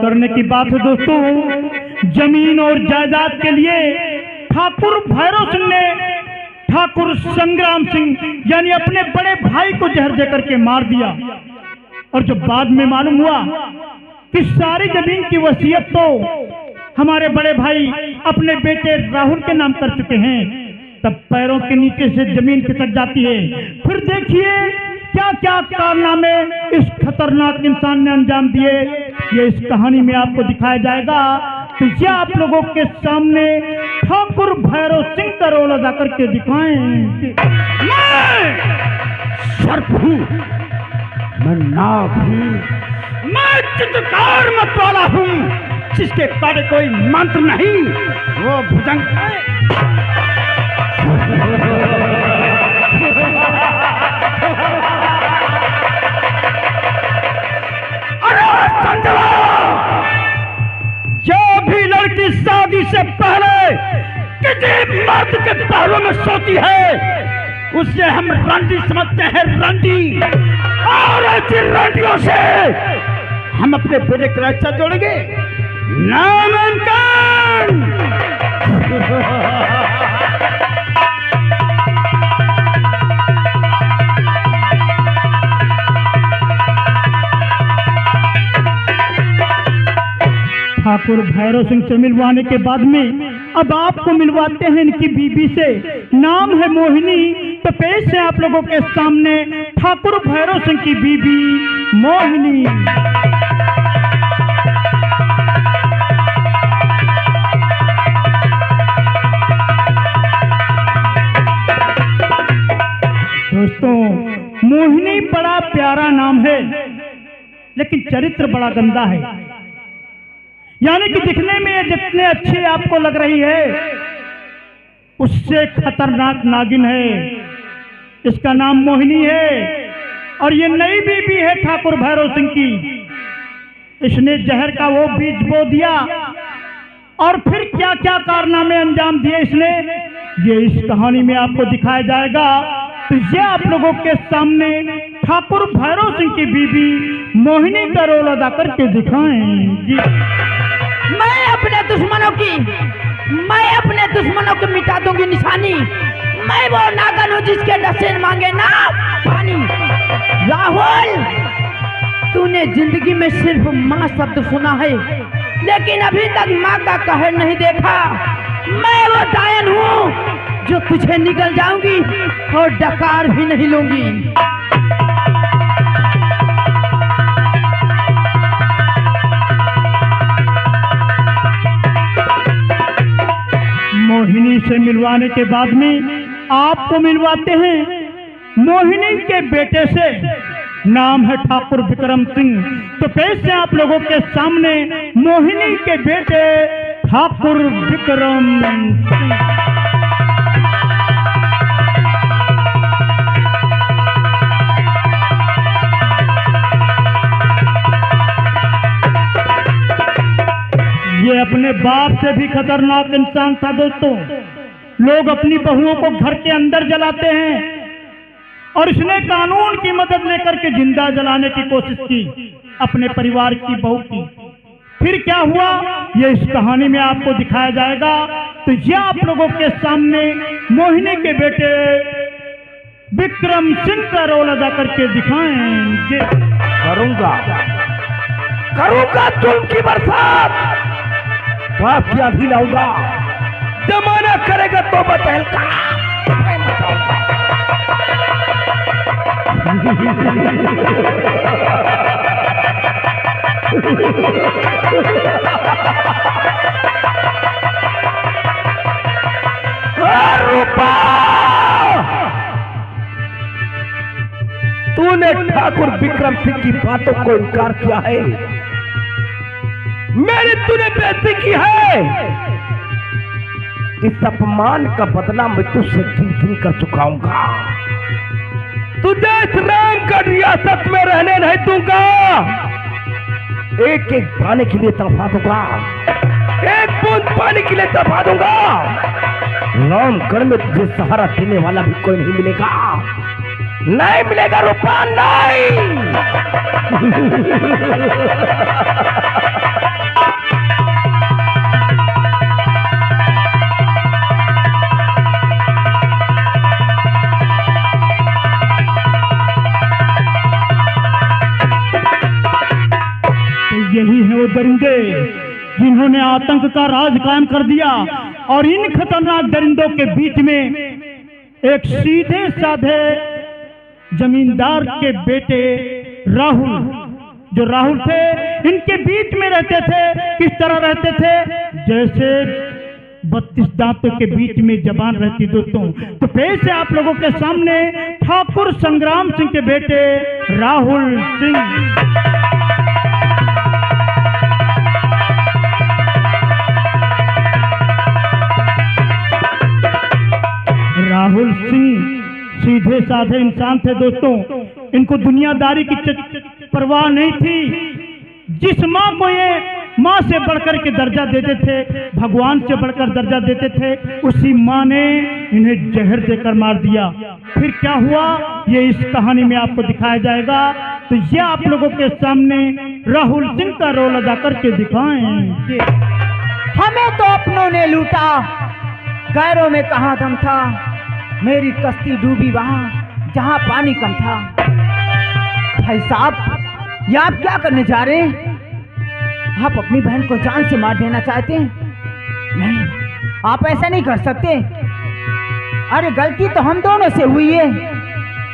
करने की बात है दोस्तों। जमीन और जायदाद के लिए ठाकुर भैरव सिंह ने ठाकुर संग्राम सिंह यानी अपने बड़े भाई को जहर देकर के मार दिया। और जब बाद में मालूम हुआ कि सारी जमीन की वसीयत तो हमारे बड़े भाई अपने बेटे राहुल के नाम कर चुके हैं, तब पैरों के नीचे से जमीन खिसक जाती है। फिर देखिए क्या क्या कारनामे इस खतरनाक इंसान ने अंजाम दिए, ये इस कहानी में आपको दिखाया जाएगा। तो ये आप लोगों के सामने ठाकुर भैरव सिंह का रोल अदा करके दिखाएं। मैं सर्प हूँ, मैं नाग हूँ, मैं चित्रकार मत वाला हूँ, जिसके कार्य कोई मंत्र नहीं, वो भुजंग है। अरे संजवा, जो भी लड़की शादी से पहले किसी मर्द के पहलू में सोती है, उसे हम रंडी समझते हैं, रंडी। और ऐसी रंडियों से हम अपने बेटे का रक्षा जोड़ेंगे, नामांकन। ठाकुर भैरव सिंह से मिलवाने के बाद में अब आपको मिलवाते हैं इनकी बीबी से, नाम है मोहिनी। तो पेश है आप लोगों के सामने ठाकुर भैरव सिंह की बीबी मोहिनी। दोस्तों, मोहिनी बड़ा प्यारा नाम है, लेकिन चरित्र बड़ा गंदा है। यानी कि दिखने में जितने अच्छे आपको लग रही है, उससे खतरनाक नागिन है। इसका नाम मोहिनी है और ये नई बीबी है ठाकुर भैरव सिंह की। इसने जहर का वो बीज बो दिया और फिर क्या क्या कारनामे अंजाम दिए इसने, ये इस कहानी में आपको दिखाया जाएगा। तो ये आप लोगों के सामने ठाकुर भैरव सिंह की बीबी मोहिनी का रोल अदा करके दिखाएंगे। मैं अपने दुश्मनों को मिटा दूंगी निशानी। मैं वो नागन हूँ जिसके डसे मांगे ना पानी। राहुल, तूने जिंदगी में सिर्फ माँ शब्द सुना है, लेकिन अभी तक माँ का कहर नहीं देखा। मैं वो डायन हूँ जो तुझे निकल जाऊंगी और डकार भी नहीं लूंगी। मोहिनी से मिलवाने के बाद में आपको मिलवाते हैं मोहिनी के बेटे से, नाम है ठाकुर विक्रम सिंह। तो पेश है आप लोगों के सामने मोहिनी के बेटे ठाकुर विक्रम सिंह। ये अपने बाप से भी खतरनाक इंसान था दोस्तों। लोग अपनी बहुओं को घर के अंदर जलाते हैं और इसने कानून की मदद लेकर के जिंदा जलाने की कोशिश की अपने परिवार की बहू की। फिर क्या हुआ ये इस कहानी में आपको दिखाया जाएगा। तो ये आप लोगों के सामने मोहिनी के बेटे विक्रम सिंह का रोल अदा करके दिखाएंगे। करूंगा जुल्म की बरसात, बाप क्या भी लाऊंगा। जमाना करेगा तो बतहल का मैं मचाऊंगा। रूपा, तूने ठाकुर विक्रम सिंह की बातों को इनकार किया है, मैंने तूने बेइज्जती की है। इस अपमान का बदला मैं तुझसे गिन गिन कर चुकाऊंगा। तुझे इस रामगढ़ रियासत में रहने नहीं दूंगा। एक एक पाने के लिए तड़पा दूंगा, एक बूंद पानी के लिए तड़पा दूंगा। रामगढ़ में तुझे सहारा देने वाला भी कोई नहीं मिलेगा, नहीं मिलेगा रूपा, नहीं। इन्होंने आतंक का राज कायम कर दिया और इन खतरनाक दरिंदों के बीच में एक सीधे साधे जमींदार के बेटे राहुल, जो राहुल थे, इनके बीच में रहते थे। किस तरह रहते थे? जैसे 32 दांतों के बीच में जबान रहती। दोस्तों, तो पेश है आप लोगों के सामने ठाकुर संग्राम सिंह के बेटे राहुल सिंह। राहुल सिंह सीधे साधे इंसान थे दोस्तों। इनको दुनियादारी की परवाह नहीं थी। जिस माँ को ये माँ से बढ़कर के दर्जा देते थे, भगवान से बढ़कर दर्जा देते थे, उसी माँ ने इन्हें जहर देकर मार दिया। फिर क्या हुआ ये इस कहानी में आपको दिखाया जाएगा। तो ये आप लोगों के सामने राहुल सिंह का रोल अदा करके दिखाएं। हमें तो अपनों ने लूटा, गैरों में कहाँ दम था। मेरी कश्ती डूबी वहां जहां पानी कम था। भाई साहब, ये आप क्या करने जा रहे हैं? आप अपनी बहन को जान से मार देना चाहते हैं? नहीं, आप ऐसा नहीं कर सकते। अरे गलती तो हम दोनों से हुई है।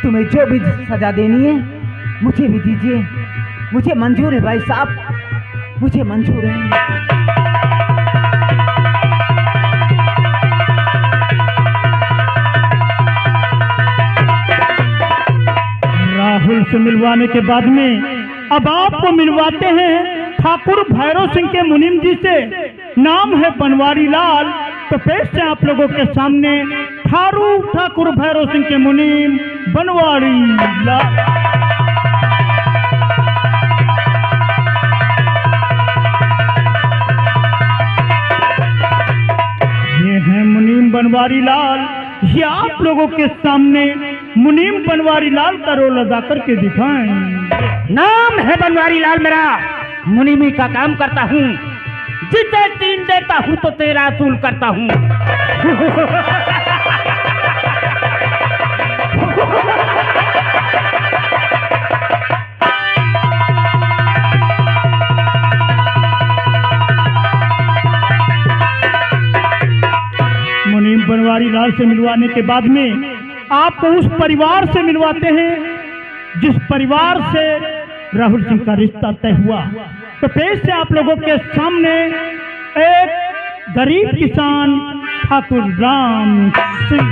तुम्हें जो भी सजा देनी है मुझे भी दीजिए। मुझे मंजूर है भाई साहब, मुझे मंजूर है। राहुल से मिलवाने के बाद में अब आपको मिलवाते हैं ठाकुर भैरव सिंह के मुनीम जी से। नाम है बनवारी लाल। तो पेश है आप लोगों के सामने ठाकुर भैरव सिंह के मुनीम बनवारी लाल। ये है मुनीम बनवारी लाल। ये आप लोगों के सामने मुनीम बनवारी लाल का रोल अदा करके दिखाएं। नाम है बनवारी लाल मेरा, मुनीमी का काम करता हूँ। जिसे 3 देता हूँ तो 13 असूल करता हूँ। मुनीम बनवारी लाल से मिलवाने के बाद में आपको उस परिवार से मिलवाते हैं जिस परिवार से राहुल सिंह का रिश्ता तय हुआ। तो पेश है आप लोगों के सामने एक गरीब किसान ठाकुर राम सिंह।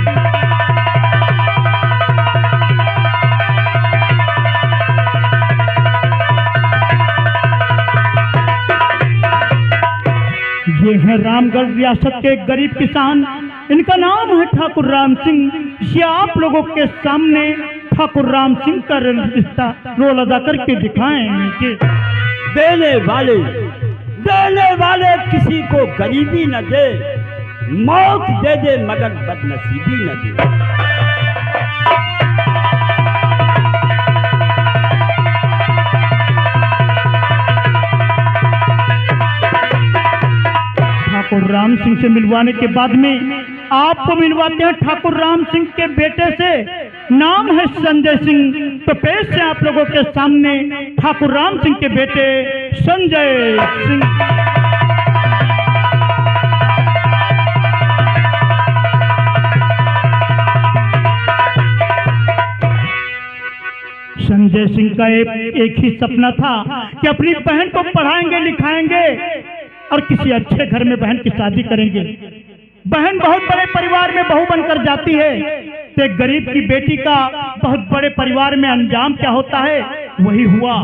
ये है रामगढ़ रियासत के एक गरीब किसान, इनका नाम है ठाकुर राम सिंह। ये आप लोगों के सामने ठाकुर राम सिंह का रिश्ता रोल अदा करके दिखाएंगे। देने वाले किसी को गरीबी न दे, मौत दे दे मगर बदनसीबी न दे। ठाकुर राम सिंह से मिलवाने के बाद में आपको मिलवाते हैं ठाकुर राम सिंह के बेटे से। नाम है संजय सिंह। तो पेश है आप लोगों के सामने ठाकुर राम सिंह के बेटे संजय सिंह। संजय सिंह का एक ही सपना था कि अपनी बहन को पढ़ाएंगे लिखाएंगे और किसी अच्छे घर में बहन की शादी करेंगे। बहन बहुत बड़े परिवार में बहू बनकर जाती है तो एक गरीब की बेटी का बहुत बड़े परिवार में अंजाम क्या होता है वही हुआ।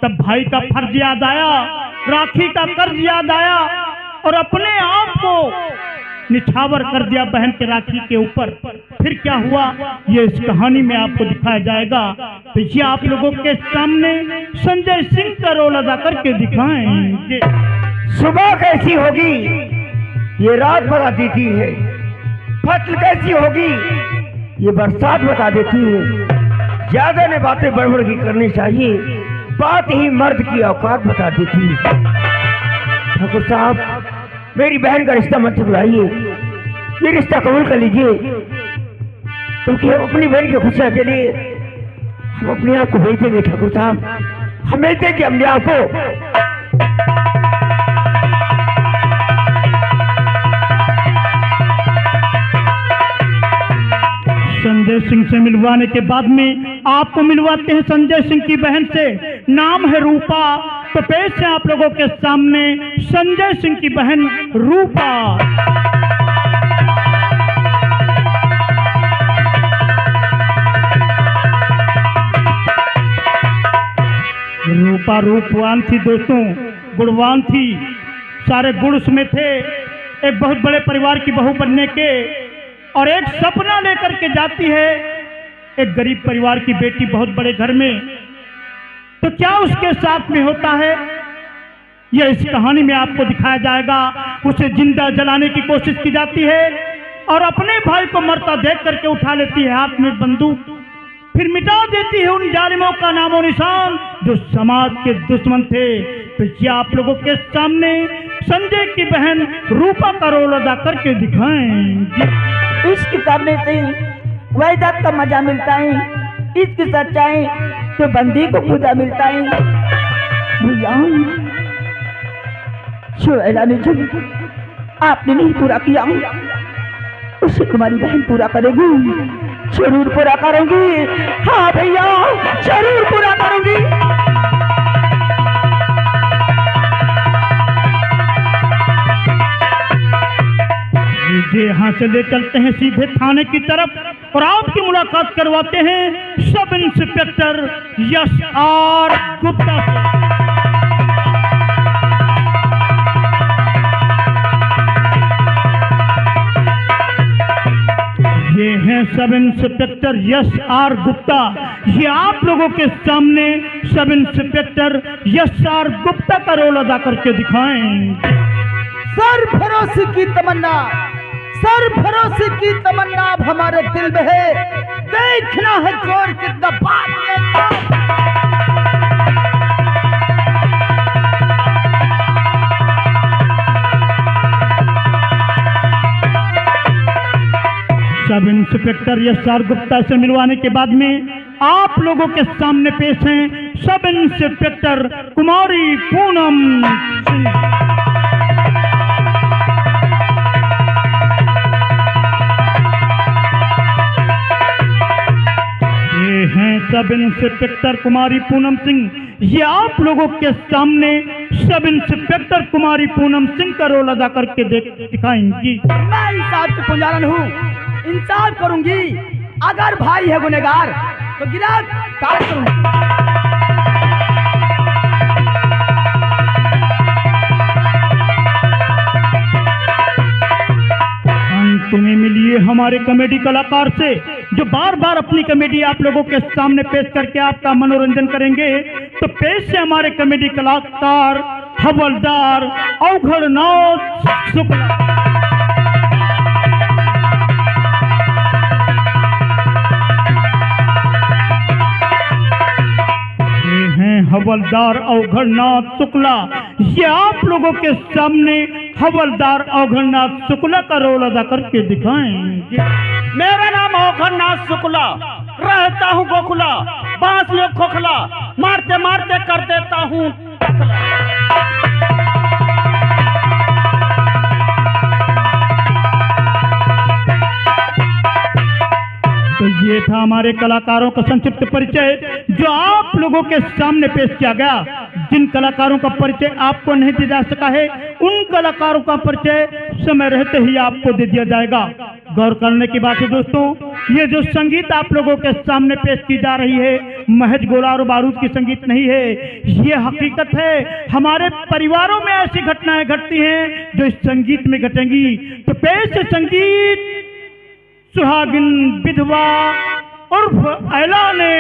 तब भाई का फर्ज याद आया, राखी का कर्ज याद आया और अपने आप को निछावर कर दिया बहन के राखी के ऊपर। फिर क्या हुआ ये इस कहानी में आपको दिखाया जाएगा। तो ये आप लोगों के सामने संजय सिंह का रोल अदा करके दिखाएंगे। सुबह कैसी होगी ये रात बता देती है, फसल कैसी होगी ये बरसात बता देती है। ज्यादा ने बातें बड़बड़ की करनी चाहिए, बात ही मर्द की औकात बता देती है। ठाकुर साहब, मेरी बहन का रिश्ता मत ठुकराइए, ये रिश्ता कबूल कर लीजिए, क्योंकि हम अपनी बहन की खुशियां के लिए हम अपने आप को बेच देंगे। ठाकुर साहब, हम बेच देंगे अपने आप को। संजय सिंह से मिलवाने के बाद में आपको मिलवाते हैं संजय सिंह की बहन से, नाम है रूपा। तो पेश है आप लोगों के सामने संजय सिंह की बहन रूपा। रूपा रूपवान थी दोस्तों, गुणवान थी, सारे गुण उसमें थे। एक बहुत बड़े परिवार की बहू बनने के और एक सपना लेकर के जाती है एक गरीब परिवार की बेटी बहुत बड़े घर में। तो क्या उसके साथ में होता है यह इस कहानी में आपको दिखाया जाएगा। उसे जिंदा जलाने की कोशिश की जाती है और अपने भाई को मरता देख करके उठा लेती है हाथ में बंदूक, फिर मिटा देती है उन जालिमों का नामो निशान जो समाज के दुश्मन थे। तो ये आप लोगों के सामने संजय की बहन रूपा का रोल अदा करके दिखाएं। इश्क करने से वैदत का मजा मिलता है, इश्क सच्चाई तो बंदी को खुदा मिलता है। भैया शुएला ने जो आपने नहीं पूरा किया उसे तुम्हारी बहन पूरा करेगी, जरूर पूरा करूंगी। हाँ भैया जरूर पूरा करूंगी। यहाँ से ले चलते हैं सीधे थाने की तरफ और आपकी मुलाकात करवाते हैं sub inspector Yash are Gupta से। ये हैं sub inspector Yash are Gupta. ये आप लोगों के सामने sub inspector Yash are Gupta का रोल अदा करके दिखाएं। सरफरोशी की तमन्ना, सरफरोशी की तमन्ना अब हमारे दिल में है। देखना है जोर कितना बात है। Sub inspector Yash are Gupta से मिलवाने के बाद में आप लोगों के सामने पेश हैं सब इंस्पेक्टर कुमारी पूनम सिंह। ये हैं सब इंस्पेक्टर कुमारी पूनम सिंह। ये आप लोगों के सामने सब इंस्पेक्टर कुमारी पूनम सिंह का रोल अदा करके दिखाएंगी। मैं इंसाफ की पुजारन हूँ, इंसाफ करूंगी। अगर भाई है गुनहगार तो गिरफ्तार करूंगी। तुम्हें मिलिए हमारे कॉमेडी कलाकार से जो बार बार अपनी कॉमेडी आप लोगों के सामने पेश करके आपका मनोरंजन करेंगे। तो पेश से हमारे कॉमेडी कलाकार हवलदार अवघड़नाथ शुक्ला। हवलदार अवघड़नाथ शुक्ला। ये आप लोगों के सामने हवलदार अवघड़नाथ शुक्ला का रोल अदा करके दिखाएं। मेरा नाम अवघड़नाथ शुक्ला, रहता हूँ गोखला, बांस लो खोखला, मारते मारते कर देता हूँ। तो ये था हमारे कलाकारों का संक्षिप्त परिचय जो आप लोगों के सामने पेश किया गया। जिन कलाकारों का परिचय आपको नहीं दिया जा सका है उन कलाकारों का परिचय समय रहते ही आपको दे दिया जाएगा। गौर करने की बात है दोस्तों, ये जो संगीत आप लोगों के सामने पेश की जा रही है महज गोला और बारूद की संगीत नहीं है, ये हकीकत है। हमारे परिवारों में ऐसी घटनाएं घटती हैं जो इस संगीत में घटेंगी। तो पेश है संगीत सुहागिन विधवा उर्फ ऐलाने।